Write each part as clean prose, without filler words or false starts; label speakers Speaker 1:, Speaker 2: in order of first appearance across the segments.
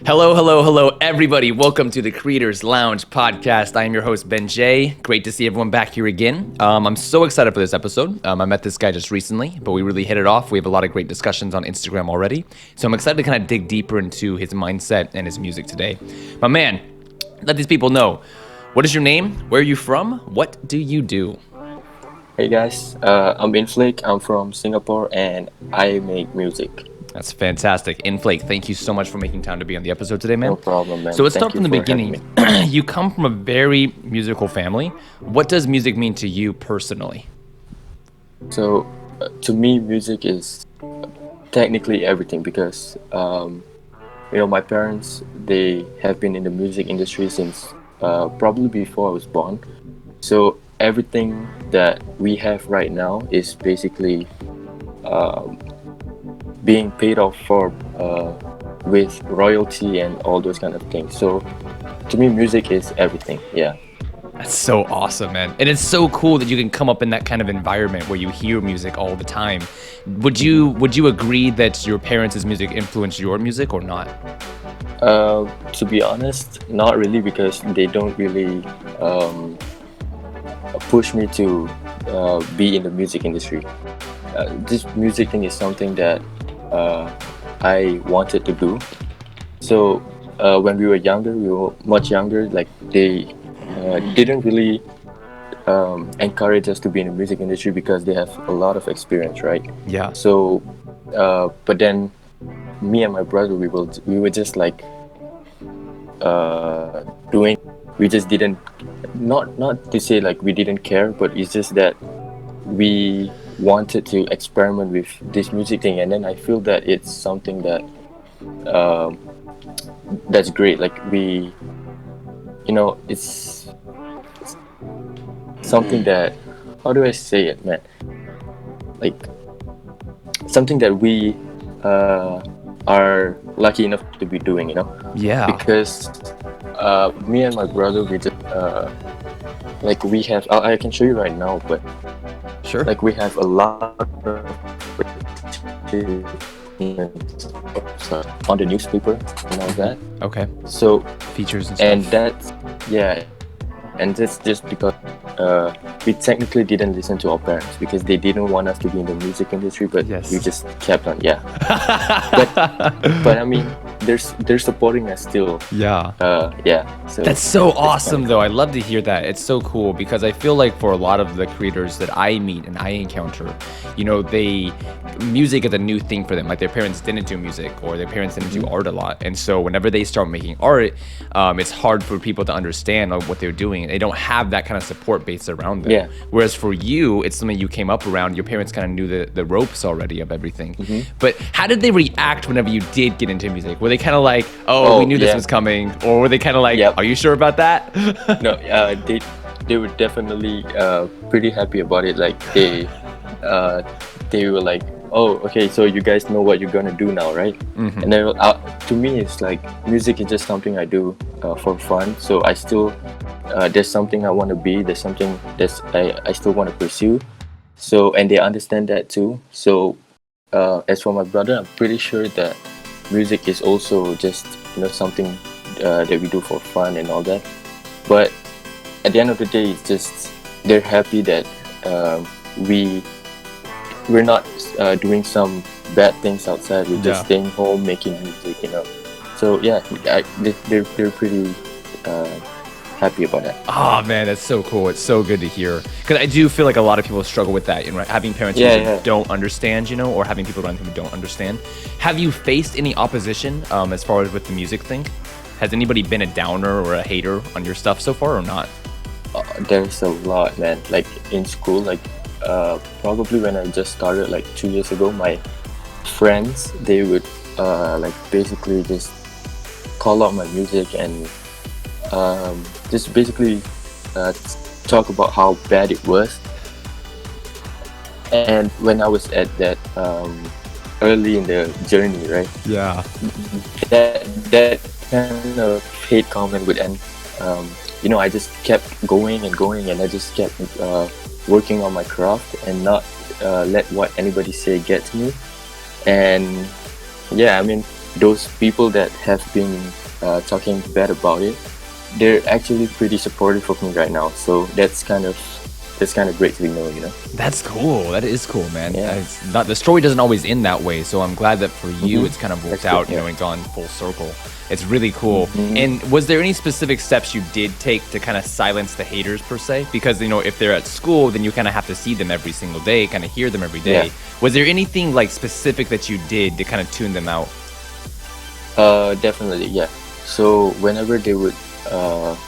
Speaker 1: Hello, hello, hello, everybody. Welcome to the Creators Lounge podcast. I am your host, Jaye. Great to see everyone back here again. I'm so excited for this episode. I met this guy just recently, but we really hit it off. We have a lot of great discussions on Instagram already. So I'm excited to kind of dig deeper into his mindset and his music today. My man, let these people know. What is your name? Where are you from? What do you do?
Speaker 2: Hey guys, I'm Inflake. I'm from Singapore and I make music.
Speaker 1: That's fantastic. Inflake, thank you so much for making time to be on the episode today, man.
Speaker 2: No problem, man.
Speaker 1: So let's
Speaker 2: Thank
Speaker 1: start
Speaker 2: you
Speaker 1: from the
Speaker 2: for having
Speaker 1: beginning.
Speaker 2: me.
Speaker 1: You come from a very musical family. What does music mean to you personally?
Speaker 2: So, to me, music is technically everything because, my parents, they have been in the music industry since probably before I was born. So, everything that we have right now is basically um, being paid off for with royalty and all those kind of things. So to me, music is everything. Yeah.
Speaker 1: That's so awesome, man. And it's so cool that you can come up in that kind of environment where you hear music all the time. Would you agree that your parents' music influenced your music or not?
Speaker 2: To be honest, not really because they don't really push me to be in the music industry. This music thing is something that I wanted to do. So when we were younger, we were much younger. Like they didn't really encourage us to be in the music industry because they have a lot of experience, right?
Speaker 1: Yeah.
Speaker 2: So, but then me and my brother, we were just like doing. We just didn't not to say like we didn't care, but it's just that we wanted to experiment with this music thing, and then I feel that it's something that um, that's great. Like it's something that, how do I say it, man? Like something that we are lucky enough to be doing,
Speaker 1: Yeah.
Speaker 2: because me and my brother, we just like we have. I can show you right now, but
Speaker 1: Sure.
Speaker 2: like we have a lot of advertisements on the newspaper and all that.
Speaker 1: Okay.
Speaker 2: So
Speaker 1: Features and stuff.
Speaker 2: and that's yeah, and that's just because we technically didn't listen to our parents because they didn't want us to be in the music industry, but
Speaker 1: Yes.
Speaker 2: we just kept on. Yeah, but I mean, they're supporting us still.
Speaker 1: Yeah.
Speaker 2: Yeah. So
Speaker 1: That's so
Speaker 2: it's
Speaker 1: awesome,
Speaker 2: fun.
Speaker 1: though. I love to hear that. It's so cool because I feel like for a lot of the creators that I meet and I encounter, music is a new thing for them. Like their parents didn't do music or their parents didn't do art a lot. And so whenever they start making art, it's hard for people to understand what they're doing. They don't have that kind of support base around them.
Speaker 2: Yeah.
Speaker 1: Whereas for you, it's something you came up around. Your parents kind of knew the ropes already of everything. But how did they react whenever you did get into music? Were they kind of like, oh, we knew this
Speaker 2: yeah.
Speaker 1: was coming? Or were they kind of like,
Speaker 2: Yep.
Speaker 1: are you sure about that?
Speaker 2: No, they were definitely pretty happy about it. Like they were like, oh, okay, so you guys know what you're gonna do now, right? And then to me, it's like music is just something I do for fun. So I still there's something I want to be. There's something I still want to pursue. So and they understand that too. So as for my brother, I'm pretty sure that music is also just something that we do for fun and all that. But at the end of the day, it's just they're happy that we we're not doing some bad things outside. We're just
Speaker 1: Yeah.
Speaker 2: staying home making music. So yeah, they're pretty happy about that.
Speaker 1: Oh man, that's so cool. It's so good to hear. Because I do feel like a lot of people struggle with that, having parents
Speaker 2: Yeah,
Speaker 1: who
Speaker 2: yeah.
Speaker 1: don't understand, or having people around who don't understand. Have you faced any opposition as far as with the music thing? Has anybody been a downer or a hater on your stuff so far or not?
Speaker 2: There's a lot, man. Like in school, like probably when I just started like 2 years ago, my friends, they would like basically just call out my music and just basically talk about how bad it was. And when I was at that early in the journey, right,
Speaker 1: Yeah.
Speaker 2: that kind of hate comment would end. I just kept going and going, and I just kept working on my craft and not let what anybody say get to me. And yeah, I mean, those people that have been talking bad about it, they're actually pretty supportive of me right now. So that's kind of great to know, you know.
Speaker 1: That's cool. That is cool, man.
Speaker 2: Yeah.
Speaker 1: It's not, the story doesn't always end that way, so I'm glad that for you it's kind of worked
Speaker 2: That's
Speaker 1: out,
Speaker 2: good, yeah.
Speaker 1: and gone full circle. It's really cool. And was there any specific steps you did take to kind of silence the haters per se? Because if they're at school, then you kind of have to see them every single day, kind of hear them every day.
Speaker 2: Yeah.
Speaker 1: Was there anything like specific that you did to kind of tune them out?
Speaker 2: Definitely, yeah. So whenever they would,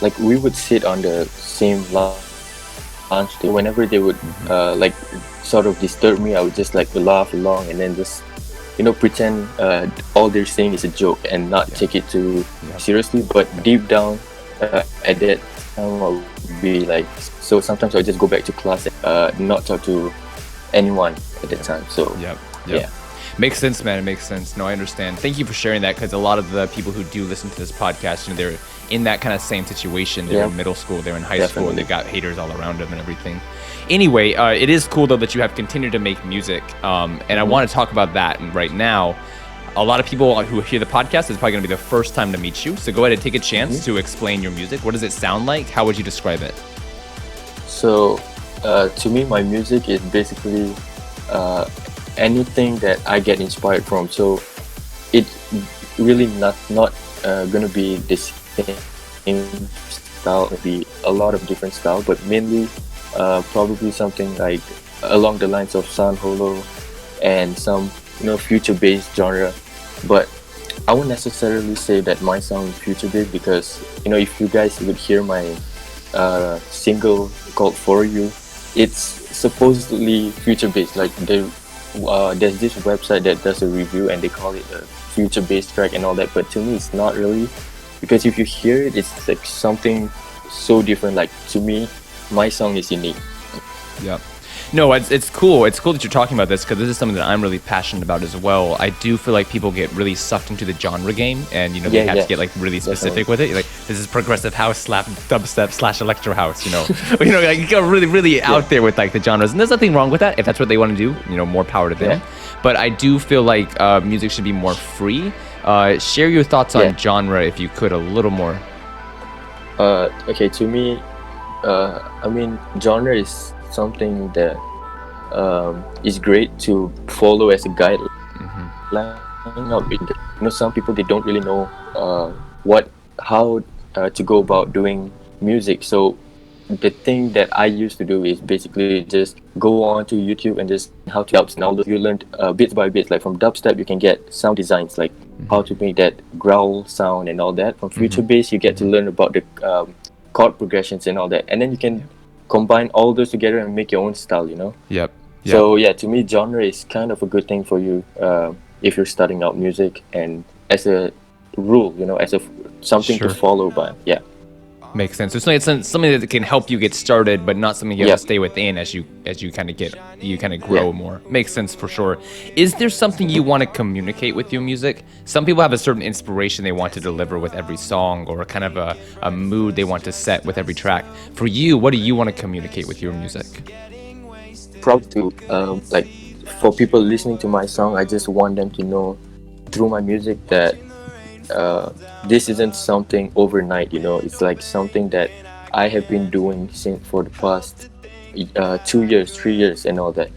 Speaker 2: like we would sit on the same lunch table. Whenever they would, like sort of disturb me, I would just like laugh along and then just, pretend all they're saying is a joke and not take it too seriously. But deep down, at that time, I would be like, so sometimes I would just go back to class and not talk to anyone at that time. So
Speaker 1: Yep.
Speaker 2: yeah.
Speaker 1: Makes sense, man. It makes sense. No, I understand. Thank you for sharing that, because a lot of the people who do listen to this podcast, they're in that kind of same situation. They're in middle school, they're in high school, and they've got haters all around them and everything. Anyway, it is cool though that you have continued to make music, and I want to talk about that. And right now, a lot of people who hear the podcast is probably going to be the first time to meet you. So go ahead and take a chance to explain your music. What does it sound like? How would you describe it?
Speaker 2: So, to me, my music is basically anything that I get inspired from. So, it's really not gonna be the same style. Maybe a lot of different style, but mainly probably something like along the lines of sound holo and some future-based genre. But I won't necessarily say that my sound is future-based, because if you guys would hear my single called For You, it's supposedly future-based. Like there's this website that does a review and they call it a future-based track and all that, but to me it's not really, because if you hear it, it's like something so different. Like to me, my song is unique.
Speaker 1: Yeah. No, it's cool. It's cool that you're talking about this, because this is something that I'm really passionate about as well. I do feel like people get really sucked into the genre game, and they have to get like really specific with it. Like, this is progressive house slap dubstep / electro house. Like you go really out there with like the genres, and there's nothing wrong with that if that's what they want to do. More power to them. But I do feel like music should be more free. Share your thoughts on genre, if you could, a little more.
Speaker 2: Okay, to me, I mean, genre is something that is great to follow as a guideline. Some people, they don't really know how to go about doing music. So the thing that I used to do is basically just go on to YouTube and just how to dubs. Now you learn bit by bit. Like from dubstep, you can get sound designs, like how to make that growl sound and all that. From future bass, you get to learn about the chord progressions and all that, and then you can combine all those together and make your own style.
Speaker 1: Yep.
Speaker 2: So yeah, to me, genre is kind of a good thing for you if you're starting out music, and as a rule, as something to follow by. Yeah.
Speaker 1: Makes sense. So it's something that can help you get started, but not something you have to stay within as you kind of grow more. Makes sense for sure. Is there something you want to communicate with your music? Some people have a certain inspiration they want to deliver with every song, or kind of a mood they want to set with every track. For you, what do you want to communicate with your music?
Speaker 2: Probably to like for people listening to my song, I just want them to know through my music that this isn't something overnight. It's like something that I have been doing for the past 2 years, 3 years, and all that.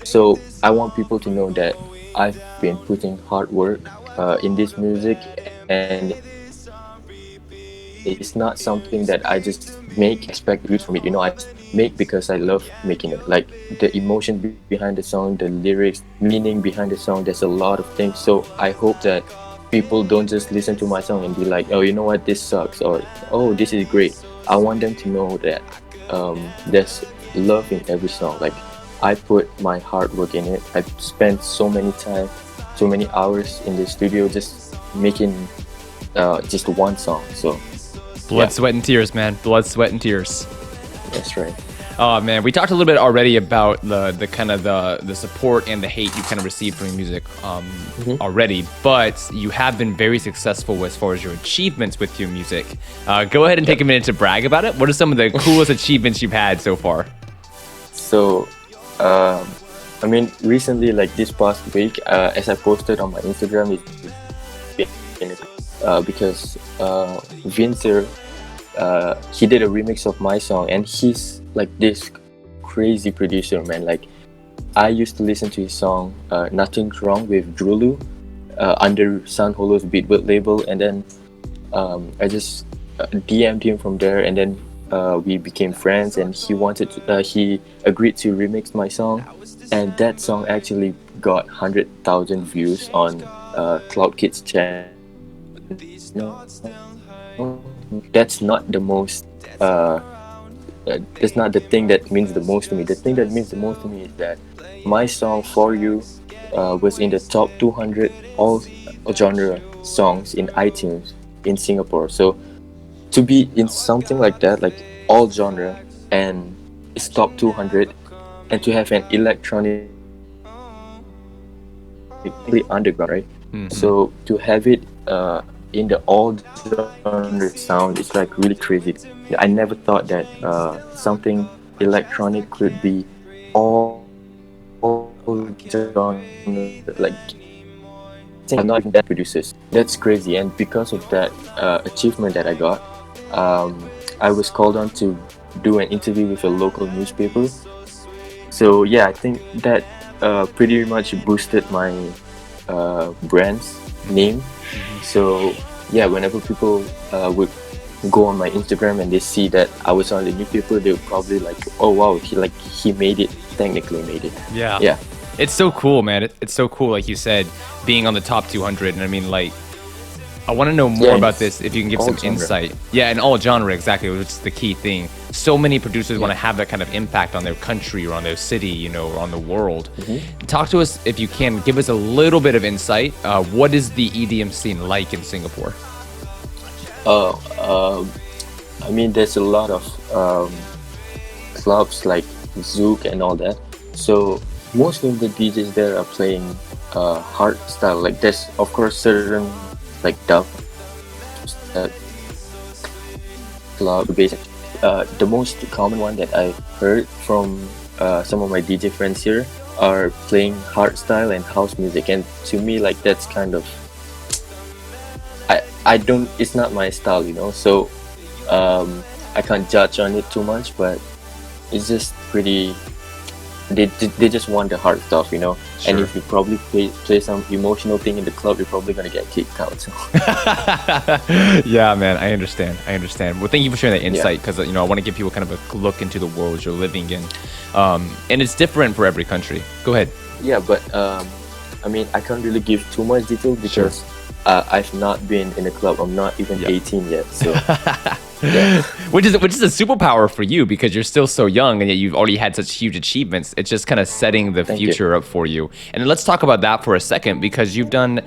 Speaker 2: So I want people to know that I've been putting hard work in this music, and it's not something that I just expect views from it. I make because I love making it. Like the emotion behind the song, the lyrics, meaning behind the song, there's a lot of things. So I hope that people don't just listen to my song and be like, oh, you know what, this sucks, or oh, this is great. I want them to know that there's love in every song. Like I put my hard work in it. I spent so many hours in the studio just making just one song. So
Speaker 1: blood, sweat, and tears, man. Blood, sweat, and tears.
Speaker 2: That's right.
Speaker 1: Oh man, we talked a little bit already about the kind of the support and the hate you kind of received from your music already, but you have been very successful as far as your achievements with your music. Go ahead and take a minute to brag about it. What are some of the coolest achievements you've had so far?
Speaker 2: So, I mean, recently, like this past week, as I posted on my Instagram, because Vincer, he did a remix of my song, and he's like this crazy producer, man. Like, I used to listen to his song Nothing's Wrong with Drulu under Sun Holo's Beatwit label, and then I just DM'd him from there, and then we became friends, and he agreed to remix my song, and that song actually got 100,000 views on Cloud Kids channel. That's not the most that's not the thing that means the most to me. The thing that means the most to me is that my song For You was in the top 200 all genre songs in iTunes in Singapore. So to be in something like that, like all genre, and it's top 200, and to have an electronic underground, right?
Speaker 1: Mhm.
Speaker 2: So to have it in the all genre sound, it's like really crazy. I never thought that something electronic could be all genre, like I'm not even that producers. That's crazy, and because of that achievement that I got, I was called on to do an interview with a local newspaper. So yeah, I think that pretty much boosted my brand's name. So yeah, whenever people would go on my Instagram and they see that I was on the newspaper, they would probably like, oh wow, he made it, technically made it.
Speaker 1: Yeah.
Speaker 2: Yeah.
Speaker 1: It's so cool, man. It's so cool, like you said, being on the top 200. And I mean, like, I want to know more
Speaker 2: Yeah,
Speaker 1: about
Speaker 2: it's
Speaker 1: this if you can give
Speaker 2: all
Speaker 1: some
Speaker 2: genre.
Speaker 1: insight. Yeah, and all genre, exactly, which is the key thing. So many producers want to have that kind of impact on their country or on their city, you know, or on the world. Talk to us, if you can, give us a little bit of insight. What is the EDM scene like in Singapore?
Speaker 2: I mean, there's a lot of clubs like Zouk and all that. So most of the DJs there are playing hard style. Like there's of course certain like dub club basic. The most common one that I heard from some of my DJ friends here are playing hard style and house music, and to me, like that's kind of I don't, it's not my style, you know. So I can't judge on it too much, but it's just pretty. They just want the hard stuff, you know.
Speaker 1: Sure.
Speaker 2: And if you probably play some emotional thing in the club, you're probably gonna get kicked out. So.
Speaker 1: Yeah, man, I understand. Well, thank you for sharing that insight, because you know, I want to give people kind of a look into the world you're living in, and it's different for every country. Go ahead.
Speaker 2: Yeah, but I mean, I can't really give too much detail because I've not been in a club. I'm not even 18 yet, so. Yeah.
Speaker 1: Which is a superpower for you, because you're still so young and yet you've already had such huge achievements. It's just kind of setting the future up for you. And let's talk about that for a second, because you've done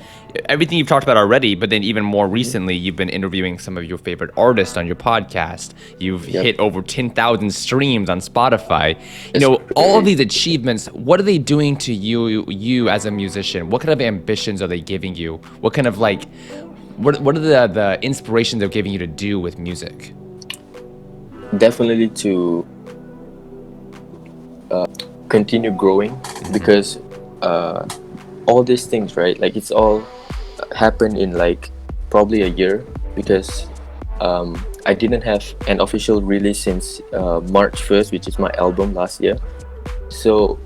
Speaker 1: everything you've talked about already, but then even more recently, you've been interviewing some of your favorite artists on your podcast. You've hit over 10,000 streams on Spotify. You know, all of these achievements, what are they doing to you as a musician? What kind of ambitions are they giving you? What kind of like, what are the inspirations they're giving you to do with music?
Speaker 2: Definitely to continue growing, because all these things, right? Like it's all happened in like probably a year, because I didn't have an official release since March 1st, which is my album last year. So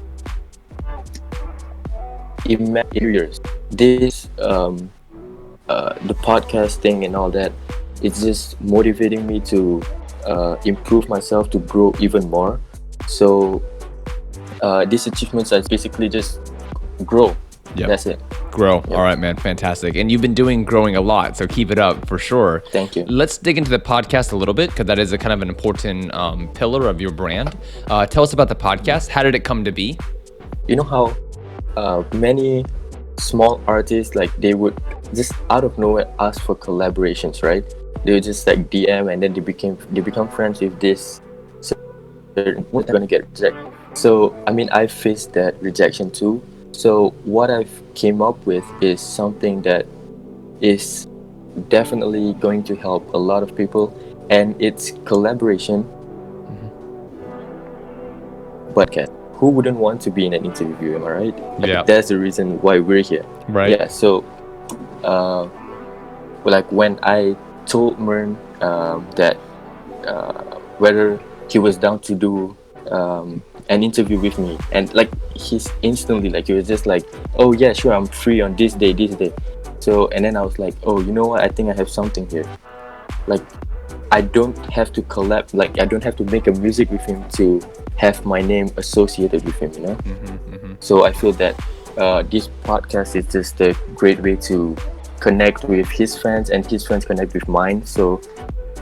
Speaker 2: imagine 2 years. This the podcast thing and all that, it's just motivating me to improve myself, to grow even more. So these achievements are basically just grow. That's it.
Speaker 1: Grow. All right, man. Fantastic. And you've been growing a lot, so keep it up for sure.
Speaker 2: Thank you.
Speaker 1: Let's dig into the podcast a little bit, because that is a kind of an important pillar of your brand. Tell us about the podcast. How did it come to be?
Speaker 2: You know how many small artists, like they would just out of nowhere ask for collaborations, right? They would just like DM, and then they become friends with this certain, they're gonna get rejected. So I mean, I faced that rejection too. So what I've came up with is something that is definitely going to help a lot of people, and it's collaboration. But who wouldn't want to be in an interview, am I right?
Speaker 1: Yeah.
Speaker 2: That's the reason why we're here.
Speaker 1: Right.
Speaker 2: Yeah, so like when I told Mern that whether he was down to do an interview with me, and like he's instantly like he was just like, oh yeah, sure, I'm free on this day, this day. So and then I was like, oh, you know what, I think I have something here. Like I don't have to collab, like I don't have to make a music with him to have my name associated with him, you know. So I feel that this podcast is just a great way to connect with his fans and his fans connect with mine. So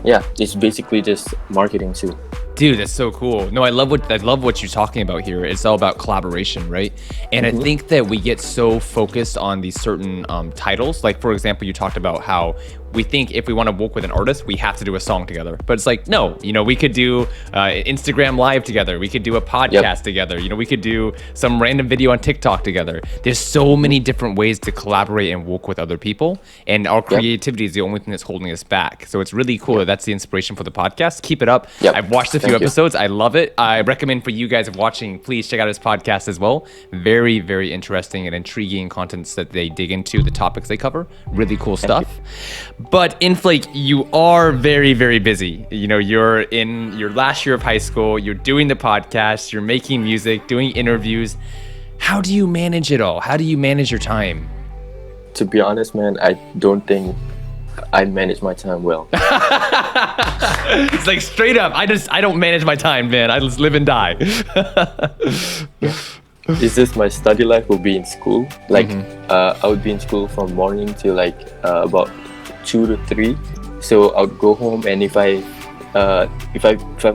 Speaker 2: yeah, it's basically just marketing too.
Speaker 1: Dude, that's so cool. No, I love what you're talking about here. It's all about collaboration, right? And I think that we get so focused on these certain titles. Like, for example, you talked about how we think if we want to work with an artist, we have to do a song together. But it's like, no, you know, we could do Instagram Live together. We could do a podcast together. You know, we could do some random video on TikTok together. There's so many different ways to collaborate and work with other people. And our creativity is the only thing that's holding us back. So it's really cool that that's the inspiration for the podcast. Keep it up. I've watched a few episodes. I love it. I recommend for you guys watching, please check out his podcast as well. Very, very interesting and intriguing contents that they dig into, the topics they cover. Really cool stuff. But Inflake, you are very, very busy. You know, you're in your last year of high school, you're doing the podcast, you're making music, doing interviews. How do you manage it all? How do you manage your time?
Speaker 2: To be honest, man, I don't think I manage my time well.
Speaker 1: It's like straight up, I don't manage my time, man. I just live and die.
Speaker 2: It's just my study life will be in school. Like I would be in school from morning till like about 2 to 3. So I would go home, and if I'm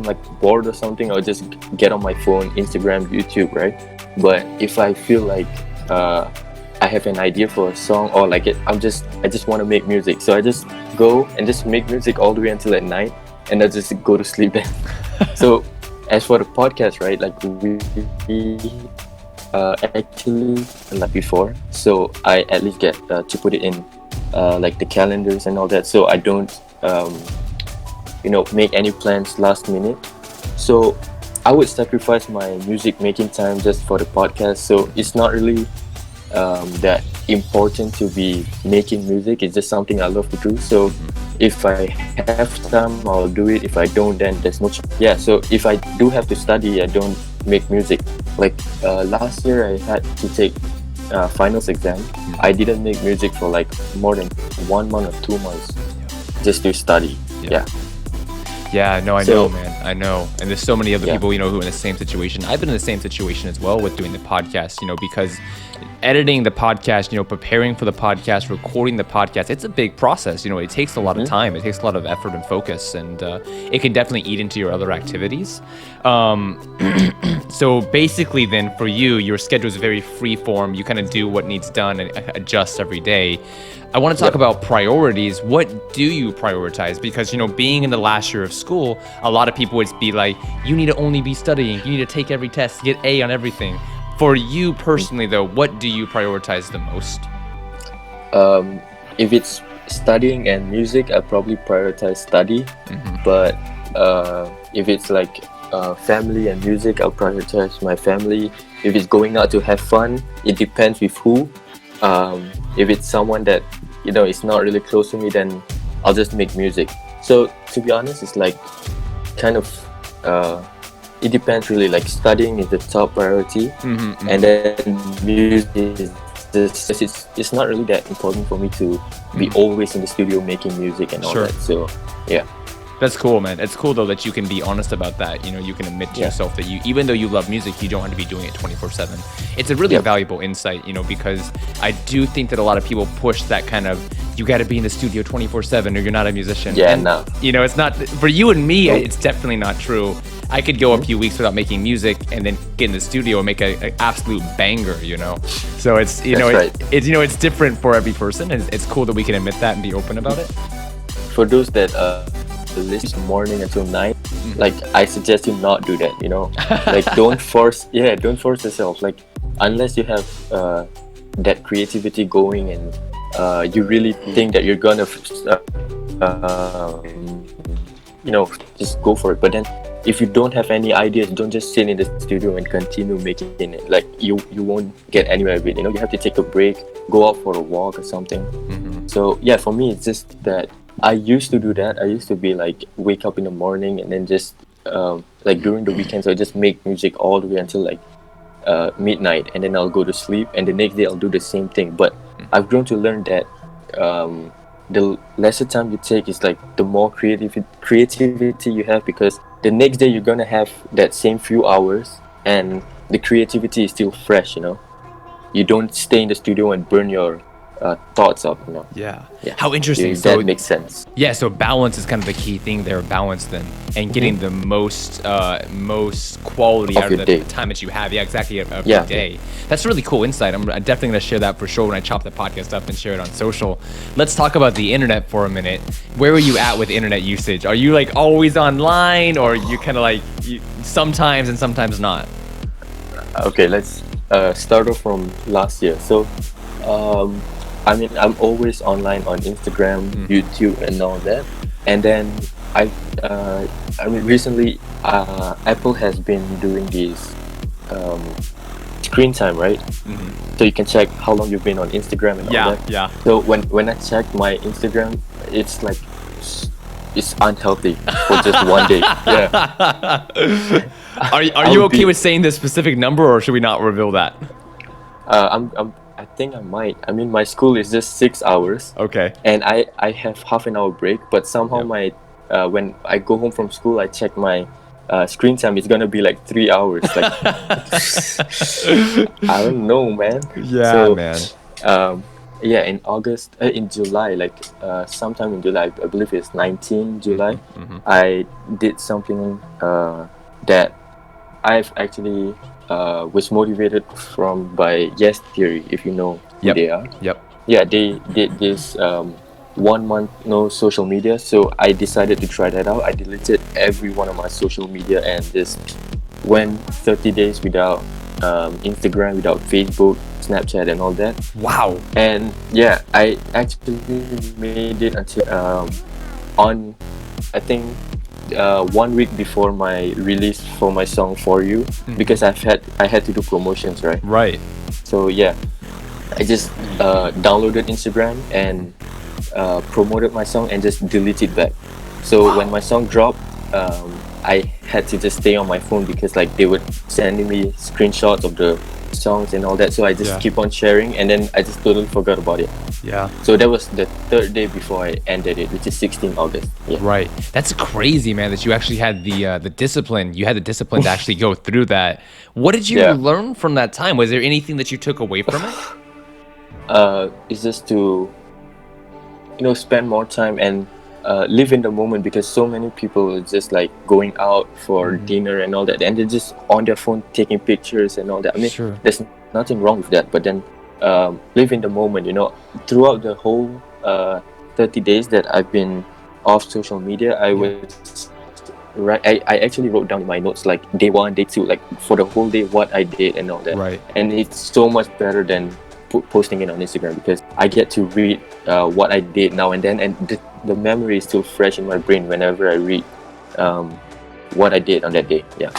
Speaker 2: like bored or something, I'll just get on my phone, Instagram, YouTube, right? But if I feel like I have an idea for a song, or like I just want to make music, so I just go and just make music all the way until at night, and I just go to sleep then. So as for the podcast, right, like we actually like before, so I at least get to put it in like the calendars and all that, so I don't make any plans last minute. So I would sacrifice my music making time just for the podcast. So it's not really that important to be making music. It's just something I love to do. So if I have time, I'll do it. If I don't, then there's no so if I do have to study, I don't make music. Like last year I had to take finals exam. I didn't make music for like more than 1 month or 2 months just to study.
Speaker 1: Yeah, no, I know, man. I know. And there's so many other people, who are in the same situation. I've been in the same situation as well with doing the podcast, because editing the podcast, preparing for the podcast, recording the podcast, it's a big process. It takes a lot of time. It takes a lot of effort and focus, and it can definitely eat into your other activities. So basically then for you, your schedule is very free form. You kind of do what needs done and adjust every day. I want to talk about priorities. What do you prioritize? Because, being in the last year of school, a lot of people would be like, you need to only be studying. You need to take every test, get A on everything. For you personally, though, what do you prioritize the most?
Speaker 2: If it's studying and music, I probably prioritize study. But if it's like family and music, I'll prioritize my family. If it's going out to have fun, it depends with who. If it's someone that is not really close to me, then I'll just make music. So to be honest, it's like kind of it depends really. Like studying is the top priority, and then music is it's not really that important for me to be always in the studio making music and all that. So yeah.
Speaker 1: That's cool, man. It's cool, though, that you can be honest about that. You can admit to yourself that even though you love music, you don't have to be doing it 24/7. It's a really valuable insight, because I do think that a lot of people push that kind of, you got to be in the studio 24/7 or you're not a musician. No. It's not, for you and me, it's definitely not true. I could go a few weeks without making music and then get in the studio and make an absolute banger, So it's, it's different for every person, and it's cool that we can admit that and be open about it.
Speaker 2: For those that list morning until night, like I suggest you not do that. Like don't force yourself. Like unless you have that creativity going and you really think that you're gonna just go for it. But then if you don't have any ideas, don't just sit in the studio and continue making it. Like you won't get anywhere with it. You have to take a break, go out for a walk or something. So yeah, for me, it's just that I used to do that. I used to be like wake up in the morning and then just like during the weekends I just make music all the way until like midnight, and then I'll go to sleep, and the next day I'll do the same thing. But I've grown to learn that um, the lesser time you take is like the more creativity you have, because the next day you're gonna have that same few hours, and the creativity is still fresh. You don't stay in the studio and burn your thoughts up.
Speaker 1: Yeah.
Speaker 2: Yeah,
Speaker 1: How interesting.
Speaker 2: if
Speaker 1: So
Speaker 2: that makes sense.
Speaker 1: yeah, so balance is kind of the key thing there, balance then, and getting the most quality
Speaker 2: Of
Speaker 1: out
Speaker 2: your
Speaker 1: of the
Speaker 2: day.
Speaker 1: time that you have. Yeah, exactly, of
Speaker 2: Yeah.
Speaker 1: your day. That's really cool insight. I'm definitely going to share that for sure when I chop the podcast up and share it on social. Let's talk about the internet for a minute. Where are you at with internet usage? Are you like always online, or you kind of like sometimes and sometimes not?
Speaker 2: Okay, let's start off from last year. So, I mean, I'm always online on Instagram, YouTube, and all that. And then I mean, recently, Apple has been doing these um, screen time, right? So you can check how long you've been on Instagram and all
Speaker 1: Yeah,
Speaker 2: that.
Speaker 1: yeah.
Speaker 2: So when I check my Instagram, it's like it's unhealthy for just one day. Yeah.
Speaker 1: Are you
Speaker 2: I'll
Speaker 1: okay
Speaker 2: be-
Speaker 1: with saying the specific number, or should we not reveal that?
Speaker 2: I think I might. I mean, my school is just 6 hours,
Speaker 1: Okay.
Speaker 2: and I have half an hour break. But somehow
Speaker 1: Yep.
Speaker 2: my when I go home from school, I check my screen time. It's gonna be like 3 hours. Like I don't know, man.
Speaker 1: Yeah,
Speaker 2: So,
Speaker 1: man.
Speaker 2: Yeah, in July, like sometime in July, I believe it's 19 July. I did something that I've actually was motivated from by Yes Theory, if you know who
Speaker 1: Yep.
Speaker 2: they are.
Speaker 1: Yep.
Speaker 2: Yeah, they did this 1 month no social media, so I decided to try that out. I deleted every one of my social media and just went 30 days without Instagram, without Facebook, Snapchat, and all that.
Speaker 1: Wow.
Speaker 2: And yeah, I actually made it until on I think 1 week before my release for my song For You, because I had to do promotions, right?
Speaker 1: Right.
Speaker 2: So yeah, I just downloaded Instagram and promoted my song and just deleted back. So when my song dropped, I had to just stay on my phone because like they were sending me screenshots of the songs and all that. So I just
Speaker 1: Yeah.
Speaker 2: keep on sharing, and then I just totally forgot about it.
Speaker 1: Yeah.
Speaker 2: So that was the third day before I ended it, which is 16 August. Yeah.
Speaker 1: Right. That's crazy, man, that you actually had the discipline. You had the discipline to actually go through that. What did you
Speaker 2: Yeah.
Speaker 1: learn from that time? Was there anything that you took away from it?
Speaker 2: It's just to spend more time and live in the moment, because so many people are just like going out for dinner and all that, and they're just on their phone taking pictures and all that. I mean,
Speaker 1: Sure.
Speaker 2: there's nothing wrong with that, but then live in the moment. Throughout the whole 30 days that I've been off social media, I actually wrote down in my notes like day 1, day 2, like for the whole day what I did and all that.
Speaker 1: Right.
Speaker 2: And it's so much better than posting it on Instagram, because I get to read what I did now and then, and the memory is still fresh in my brain whenever I read what I did on that day. Yeah.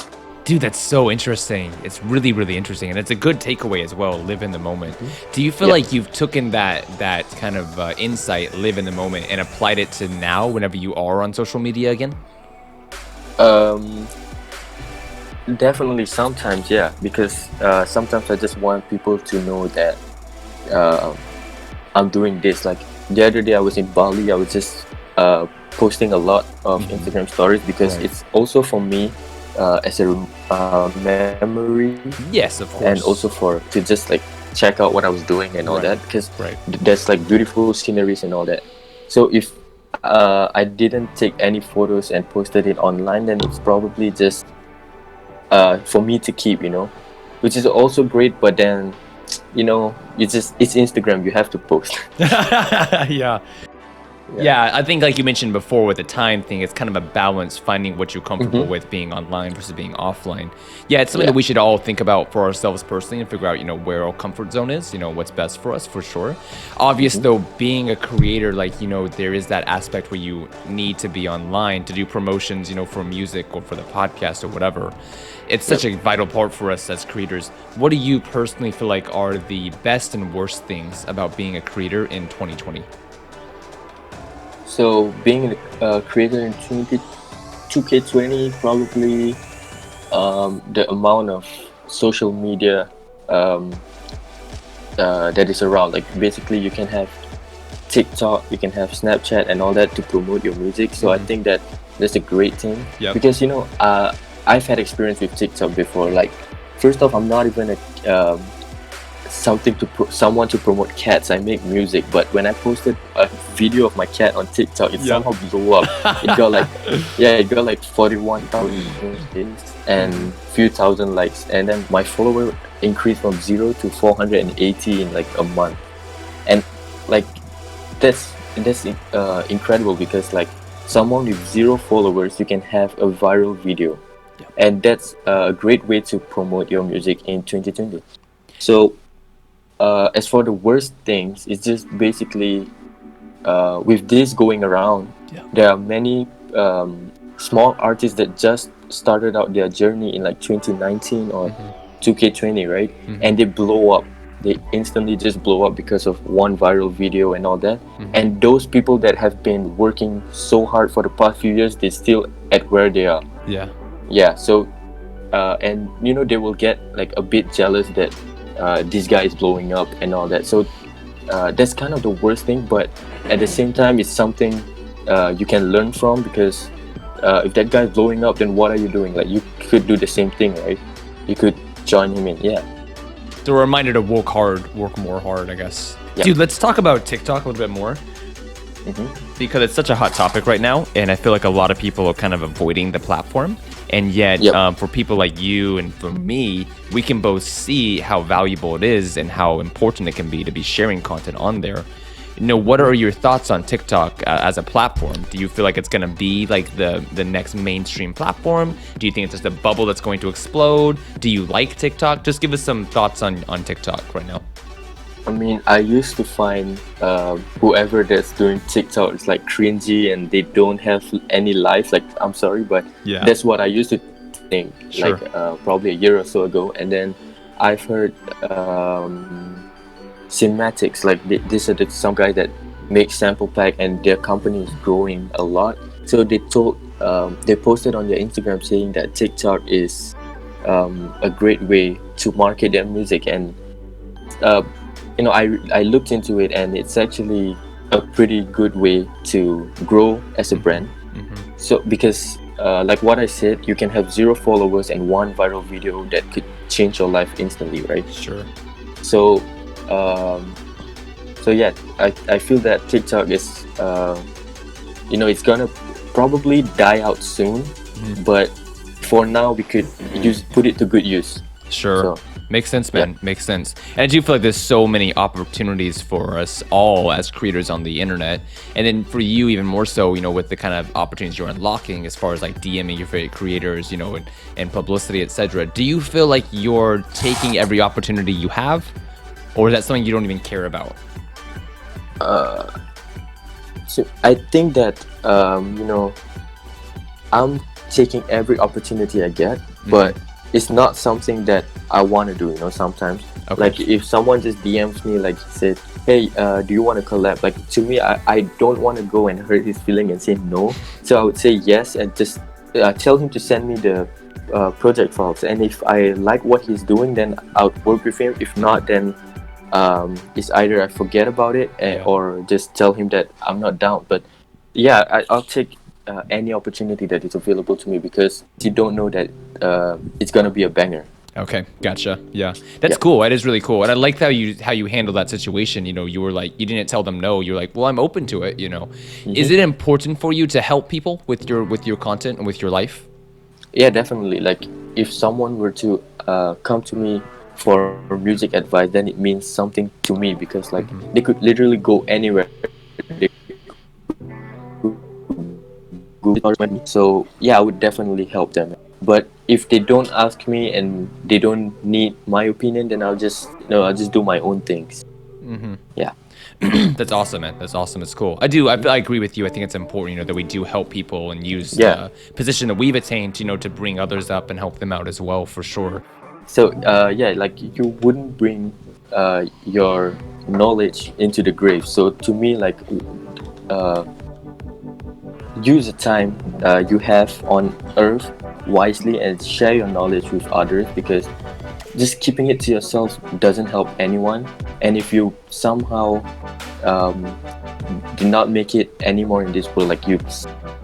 Speaker 1: Dude, that's so interesting. It's really, really interesting, and it's a good takeaway as well. Live in the moment. Do you feel
Speaker 2: Yeah.
Speaker 1: like you've taken that kind of insight, live in the moment, and applied it to now whenever you are on social media again?
Speaker 2: Definitely sometimes, yeah, because sometimes I just want people to know that I'm doing this. Like the other day I was in Bali, I was just posting a lot of Instagram stories, because
Speaker 1: Right.
Speaker 2: it's also for me as a memory,
Speaker 1: Yes, of course.
Speaker 2: and also to just like check out what I was doing and all
Speaker 1: Right.
Speaker 2: that, because
Speaker 1: Right.
Speaker 2: there's like beautiful sceneries and all that. So if I didn't take any photos and posted it online, then it's probably just for me to keep, which is also great. But then, it's Instagram. You have to post.
Speaker 1: Yeah. Yeah, I think like you mentioned before with the time thing, it's kind of a balance, finding what you're comfortable with being online versus being offline. Yeah, it's something that we should all think about for ourselves personally and figure out, where our comfort zone is, what's best for us for sure. Obvious though, being a creator, like, there is that aspect where you need to be online to do promotions, for music or for the podcast or whatever. It's such a vital part for us as creators. What do you personally feel like are the best and worst things about being a creator in 2020?
Speaker 2: So being a creator in 2K20, probably the amount of social media um, that is around. Like basically, you can have TikTok, you can have Snapchat, and all that to promote your music. So I think that that's a great thing.
Speaker 1: Yep.
Speaker 2: Because I've had experience with TikTok before. Like, first off, I'm not even a someone to promote cats. I make music, but when I posted a video of my cat on TikTok, it somehow blew up. It got like it got like 41,000 views and few thousand likes, and then my follower increased from 0 to 480 in like a month, and like that's incredible because like someone with 0 followers, you can have a viral video, and that's a great way to promote your music in 2020. So as for the worst things, it's just basically with this going around, there are many small artists that just started out their journey in like 2019 or 2K20, right? And they blow up. They instantly just blow up because of one viral video and all that. And those people that have been working so hard for the past few years, they're still at where they are. Yeah. So and they will get like a bit jealous that this guy is blowing up and all that. So that's kind of the worst thing, but at the same time, it's something you can learn from, because if that guy's blowing up, then what are you doing? Like, you could do the same thing, right? You could join him in.
Speaker 1: So a reminder to work more hard, I guess. Dude, let's talk about TikTok a little bit more. Because it's such a hot topic right now, and I feel like a lot of people are kind of avoiding the platform. And yet, for people like you and for me, we can both see how valuable it is and how important it can be to be sharing content on there. What are your thoughts on TikTok as a platform? Do you feel like it's going to be like the next mainstream platform? Do you think it's just a bubble that's going to explode? Do you like TikTok? Just give us some thoughts on TikTok right now.
Speaker 2: I mean, I used to find whoever that's doing TikTok is like cringy and they don't have any life. Like, I'm sorry, but that's what I used to think.
Speaker 1: Sure.
Speaker 2: Like probably a year or so ago. And then I've heard Cymatics, like these are some guy that make sample pack, and their company is growing a lot. So they posted on their Instagram saying that TikTok is a great way to market their music, and I looked into it, and it's actually a pretty good way to grow as a brand. So because like what I said, you can have 0 followers and one viral video that could change your life instantly, right?
Speaker 1: Sure.
Speaker 2: So yeah, I feel that TikTok is it's gonna probably die out soon, but for now we could put it to good use.
Speaker 1: Sure. So, makes sense, man. Makes sense. And I do feel like there's so many opportunities for us all as creators on the internet. And then for you, even more so, with the kind of opportunities you're unlocking as far as like DMing your favorite creators, and publicity, etc. Do you feel like you're taking every opportunity you have? Or is that something you don't even care about?
Speaker 2: So I think that, I'm taking every opportunity I get, but it's not something that I want to do, sometimes. Okay. Like if someone just DMs me, like said, hey, do you want to collab? Like to me, I don't want to go and hurt his feeling and say no. So I would say yes and just tell him to send me the project files. And if I like what he's doing, then I'll work with him. If not, then it's either I forget about it or just tell him that I'm not down. But yeah, I'll take any opportunity that is available to me, because you don't know that it's gonna be a banger.
Speaker 1: Okay, gotcha. Yeah, that's cool. That is really cool, and I like how you handle that situation. You were like, you didn't tell them no. You're like, well, I'm open to it. Is it important for you to help people with your content and with your life?
Speaker 2: Yeah, definitely. Like if someone were to come to me for music advice, then it means something to me, because like they could literally go anywhere. So yeah, I would definitely help them. But if they don't ask me and they don't need my opinion, then I'll just do my own things. Yeah.
Speaker 1: That's awesome, man. That's awesome. It's cool. I agree with you. I think it's important, that we do help people and use the position that we've attained, to bring others up and help them out as well, for sure.
Speaker 2: So like you wouldn't bring your knowledge into the grave. So to me, like use the time you have on earth wisely and share your knowledge with others, because just keeping it to yourself doesn't help anyone. And if you somehow um, do not make it anymore in this world, like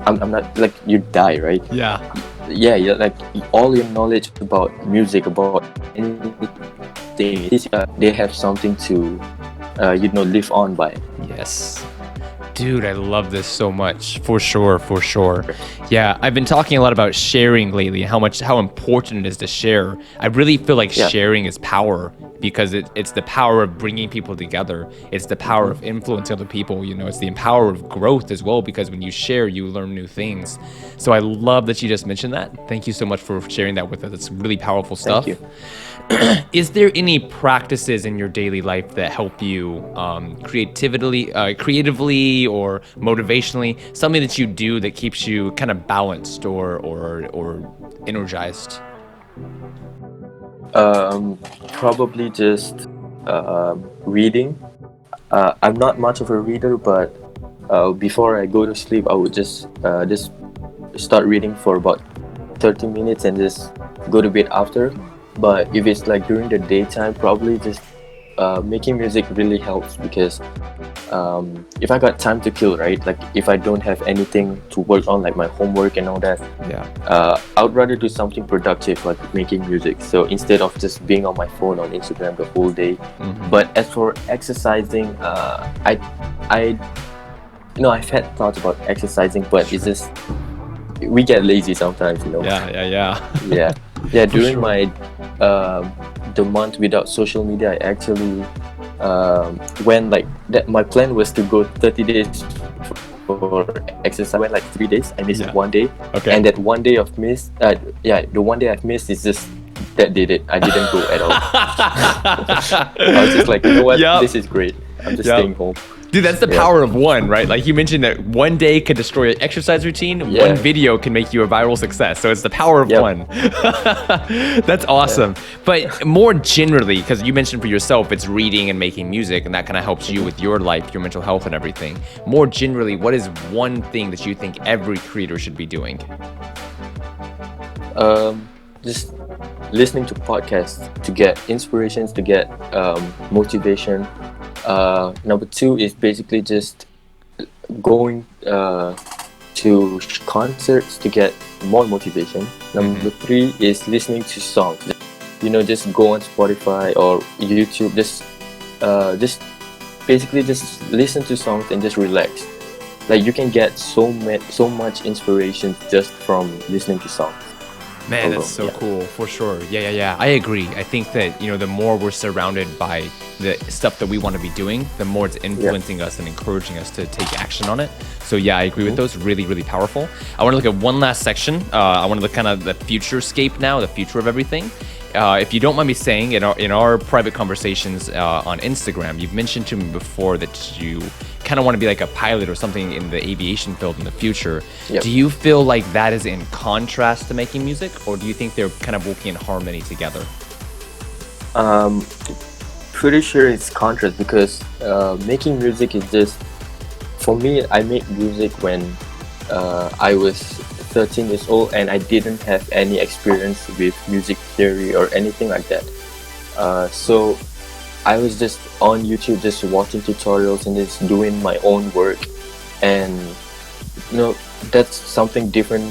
Speaker 2: I'm not like you die, right?
Speaker 1: Yeah.
Speaker 2: Yeah, yeah, like all your knowledge about music, about anything, they have something to live on by.
Speaker 1: Yes. Dude, I love this so much. For sure, for sure. Yeah, I've been talking a lot about sharing lately, how important it is to share. I really feel like
Speaker 2: Yeah.
Speaker 1: sharing is power, because it's the power of bringing people together. It's the power of influencing other people. It's the power of growth as well, because when you share, you learn new things. So I love that you just mentioned that. Thank you so much for sharing that with us. It's really powerful stuff.
Speaker 2: Thank you.
Speaker 1: Is there any practices in your daily life that help you creatively or motivationally? Something that you do that keeps you kind of balanced or energized?
Speaker 2: Probably just reading. I'm not much of a reader, but before I go to sleep, I would just start reading for about 30 minutes and just go to bed after. But if it's like during the daytime, probably just making music really helps, because if I got time to kill, right? Like if I don't have anything to work on, like my homework and all that,
Speaker 1: Yeah.
Speaker 2: I would rather do something productive, like making music. So instead of just being on my phone on Instagram the whole day. But as for exercising, I I've had thoughts about exercising, but it's just we get lazy sometimes,
Speaker 1: Yeah.
Speaker 2: Yeah, yeah. During
Speaker 1: sure.
Speaker 2: my the month without social media, I actually went like that. My plan was to go 30 days for exercise. I went like 3 days. I missed
Speaker 1: Yeah.
Speaker 2: one day,
Speaker 1: Okay.
Speaker 2: and that one day of miss, the one day I've missed is just that did it. I didn't go at all. I was just like, you know what?
Speaker 1: Yup.
Speaker 2: This is great. I'm just
Speaker 1: Yup.
Speaker 2: staying home.
Speaker 1: Dude, that's the
Speaker 2: Yeah.
Speaker 1: power of one, right? Like you mentioned that one day could destroy an exercise routine.
Speaker 2: Yeah.
Speaker 1: One video can make you a viral success. So it's the power of
Speaker 2: Yep.
Speaker 1: one. That's awesome. But more generally, because you mentioned for yourself, it's reading and making music, and that kind of helps you with your life, your mental health and everything. More generally, what is one thing that you think every creator should be doing?
Speaker 2: Just listening to podcasts to get inspirations, to get motivation. Number two is basically just going to concerts to get more motivation. Number three is listening to songs. Just go on Spotify or YouTube. Just basically just listen to songs and just relax. Like you can get so much inspiration just from listening to songs.
Speaker 1: Man, that's so cool, for sure. Yeah. I agree. I think that, the more we're surrounded by the stuff that we want to be doing, the more it's influencing us and encouraging us to take action on it. So yeah, I agree with those. Really, really powerful. I want to look at one last section. I want to look kind of the futurescape now, the future of everything. If you don't mind me saying, in our private conversations on Instagram, you've mentioned to me before that you kind of want to be like a pilot or something in the aviation field in the future.
Speaker 2: Yep.
Speaker 1: Do you feel like that is in contrast to making music, or do you think they're kind of working in harmony together?
Speaker 2: Pretty sure it's contrast, because making music is just, for me, I made music when I was 13 years old and I didn't have any experience with music theory or anything like that. So I was just on YouTube just watching tutorials and just doing my own work, and that's something different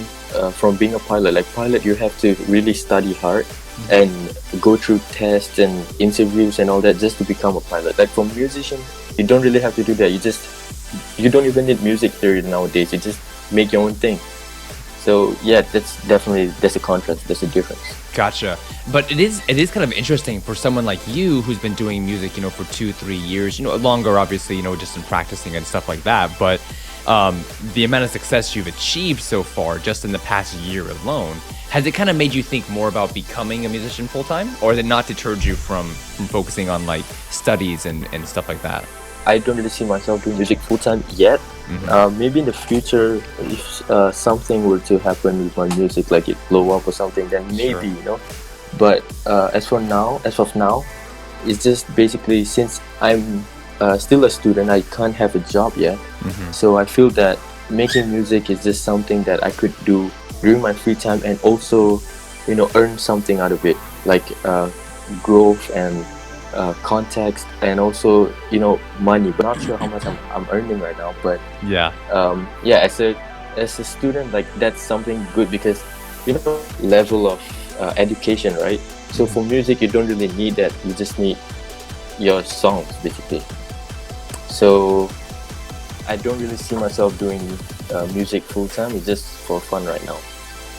Speaker 2: from being a pilot. Like pilot, you have to really study hard and go through tests and interviews and all that just to become a pilot. Like for musician, you don't really have to do that. You don't even need music theory nowadays. You just make your own thing. So yeah, there's a contrast, there's a difference.
Speaker 1: Gotcha. But it is kind of interesting for someone like you who's been doing music, for 2-3 years, longer obviously, just in practicing and stuff like that. But the amount of success you've achieved so far just in the past year alone, has it kind of made you think more about becoming a musician full time, or has it not deterred you from focusing on like studies and stuff like that?
Speaker 2: I don't really see myself doing music full time yet. Maybe in the future, if something were to happen with my music, like it blow up or something, then maybe, But as of now, it's just basically, since I'm still a student, I can't have a job yet. So I feel that making music is just something that I could do during my free time, and also, earn something out of it, like growth and context, and also money. But not sure how much I'm earning right now. But
Speaker 1: Yeah.
Speaker 2: yeah, as a student, like that's something good because level of education, right? So for music, you don't really need that. You just need your songs, basically. So I don't really see myself doing music full time. It's just for fun right now.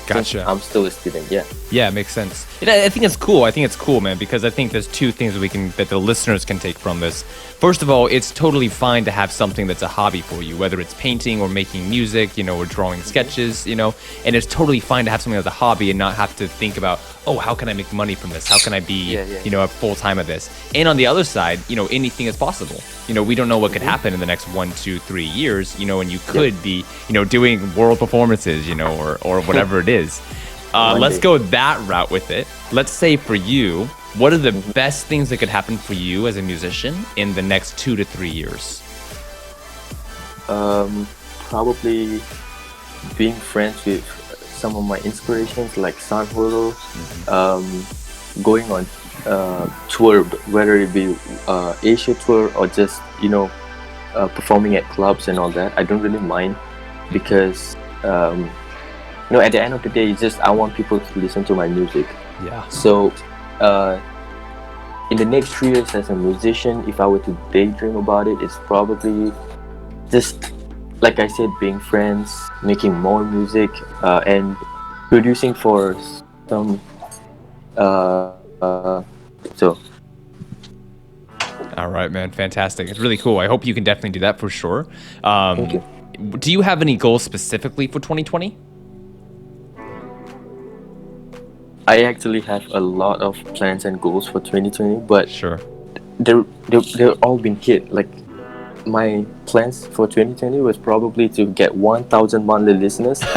Speaker 1: Gotcha.
Speaker 2: I'm still a student. Yeah.
Speaker 1: Yeah, it makes sense. I think it's cool. I think it's cool, man, because I think there's two things that the listeners can take from this. First of all, it's totally fine to have something that's a hobby for you, whether it's painting or making music, or drawing sketches, and it's totally fine to have something as a hobby and not have to think about, oh, how can I make money from this? How can I be, a full time of this? And on the other side, anything is possible. We don't know what could happen in the next 1, 2, 3 years, and you could be, doing world performances, or whatever it is. Let's go that route with it. Let's say for you, what are the best things that could happen for you as a musician in the next 2 to 3 years?
Speaker 2: Probably being friends with some of my inspirations, like Sanholo, going on tour, whether it be Asia tour or just performing at clubs and all that. I don't really mind because at the end of the day, it's just I want people to listen to my music.
Speaker 1: Yeah.
Speaker 2: So in the next 3 years as a musician, if I were to daydream about it, it's probably just, like I said, being friends, making more music, and producing for some so.
Speaker 1: All right, man. Fantastic. It's really cool. I hope you can definitely do that for sure.
Speaker 2: Thank you.
Speaker 1: Do you have any goals specifically for 2020?
Speaker 2: I actually have a lot of plans and goals for 2020, but
Speaker 1: Sure.
Speaker 2: they're all been hit. Like my plans for 2020 was probably to get 1,000 monthly listeners. Yeah,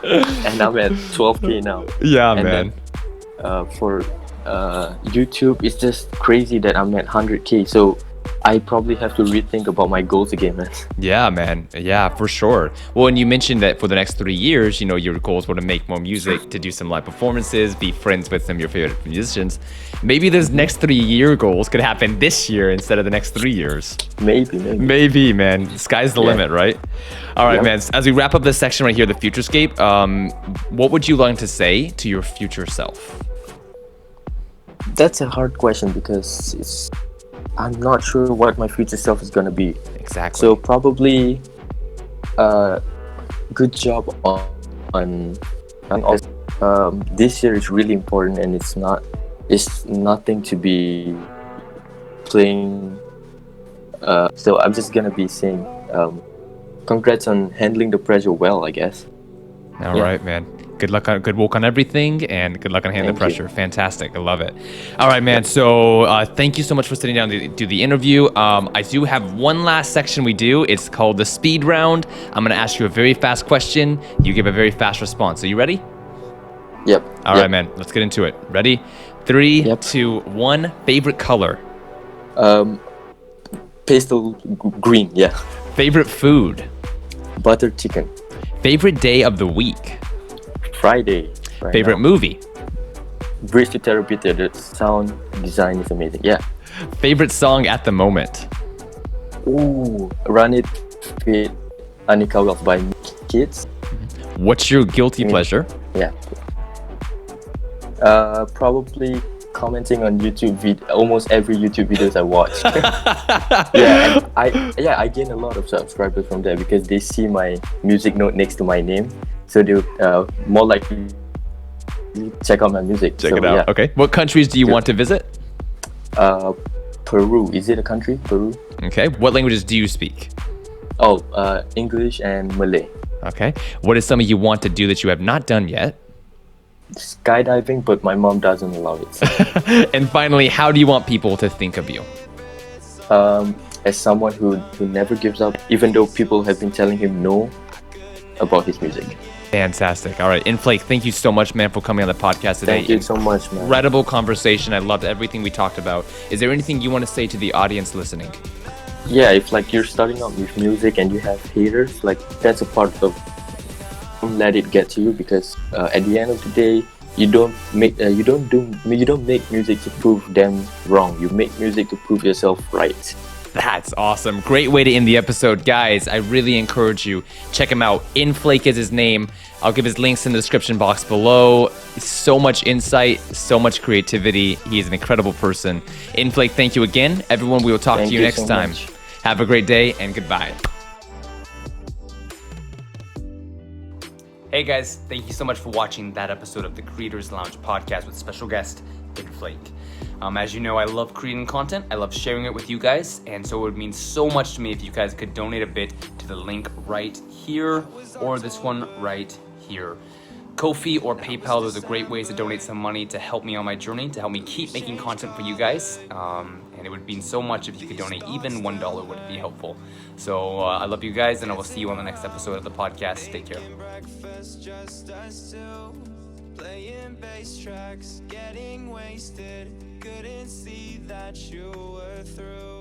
Speaker 2: and I'm at 12K now.
Speaker 1: Yeah,
Speaker 2: And
Speaker 1: man.
Speaker 2: then, for YouTube, it's just crazy that I'm at 100K. So I probably have to rethink about my goals again, man.
Speaker 1: Yeah, man. Yeah, for sure. Well, and you mentioned that for the next 3 years, your goals were to make more music, to do some live performances, be friends with some of your favorite musicians. Maybe those next 3 year goals could happen this year instead of the next 3 years.
Speaker 2: Maybe.
Speaker 1: Maybe, man. Sky's the limit, right? All right,
Speaker 2: Yeah.
Speaker 1: man. As we wrap up this section right here, the Futurescape, what would you like to say to your future self?
Speaker 2: That's a hard question because I'm not sure what my future self is gonna be.
Speaker 1: Exactly.
Speaker 2: So probably, good job on this year is really important, and it's nothing to be playing. So I'm just gonna be saying, congrats on handling the pressure well, I guess.
Speaker 1: All right, man. Good luck on good work on everything, and good luck on handling the
Speaker 2: Thank you.
Speaker 1: pressure. Fantastic, I love it. All right, man. So thank you so much for sitting down to do the interview. I do have one last section we do. It's called the speed round. I'm gonna ask you a very fast question. You give a very fast response. Are you ready?
Speaker 2: Yep.
Speaker 1: All right, man. Let's get into it. Ready? 3,
Speaker 2: Yep.
Speaker 1: 2, 1. Favorite color.
Speaker 2: Pastel green. Yeah.
Speaker 1: Favorite food.
Speaker 2: Butter chicken.
Speaker 1: Favorite day of the week.
Speaker 2: Friday. Right
Speaker 1: Favorite
Speaker 2: now.
Speaker 1: movie.
Speaker 2: Bridge to Therapy. The sound design is amazing. Yeah.
Speaker 1: Favorite song at the moment.
Speaker 2: Ooh, Run It with Anika Wells by Kids.
Speaker 1: What's your guilty pleasure?
Speaker 2: Yeah. Probably commenting on almost every YouTube videos I watch. Yeah, and I gain a lot of subscribers from there because they see my music note next to my name, so they more likely check out my music.
Speaker 1: Check it out.
Speaker 2: Yeah.
Speaker 1: Okay. What countries do you want to visit?
Speaker 2: Peru. Is it a country? Peru.
Speaker 1: Okay. What languages do you speak?
Speaker 2: Oh, English and Malay.
Speaker 1: Okay. What is something you want to do that you have not done yet?
Speaker 2: Skydiving, but my mom doesn't allow it. So.
Speaker 1: And finally, how do you want people to think of you?
Speaker 2: As someone who never gives up, even though people have been telling him no about his music.
Speaker 1: Fantastic. All right. Inflake, thank you so much, man, for coming on the podcast today.
Speaker 2: Thank you so much, man.
Speaker 1: Incredible conversation. I loved everything we talked about. Is there anything you want to say to the audience listening?
Speaker 2: yeah, if like you're starting out with music and you have haters, like that's a part of, don't let it get to you, because at the end of the day, you don't make music to prove them wrong. You make music to prove yourself right.
Speaker 1: That's awesome. Great way to end the episode. Guys, I really encourage you. Check him out. Inflake is his name. I'll give his links in the description box below. So much insight, so much creativity. He is an incredible person. Inflake, thank you again. Everyone, we will talk to you next
Speaker 2: so
Speaker 1: time.
Speaker 2: much.
Speaker 1: Have a great day and goodbye. Hey guys, thank you so much for watching that episode of the Creators Lounge podcast with special guest Inflake. As you know, I love creating content. I love sharing it with you guys, and so it would mean so much to me if you guys could donate a bit to the link right here or this one right here. Ko-fi or PayPal, those are great ways to donate some money to help me on my journey, to help me keep making content for you guys. And it would mean so much if you could donate even $1 would be helpful. So I love you guys, and I will see you on the next episode of the podcast. Take care. Playing bass tracks, getting wasted, couldn't see that you were through.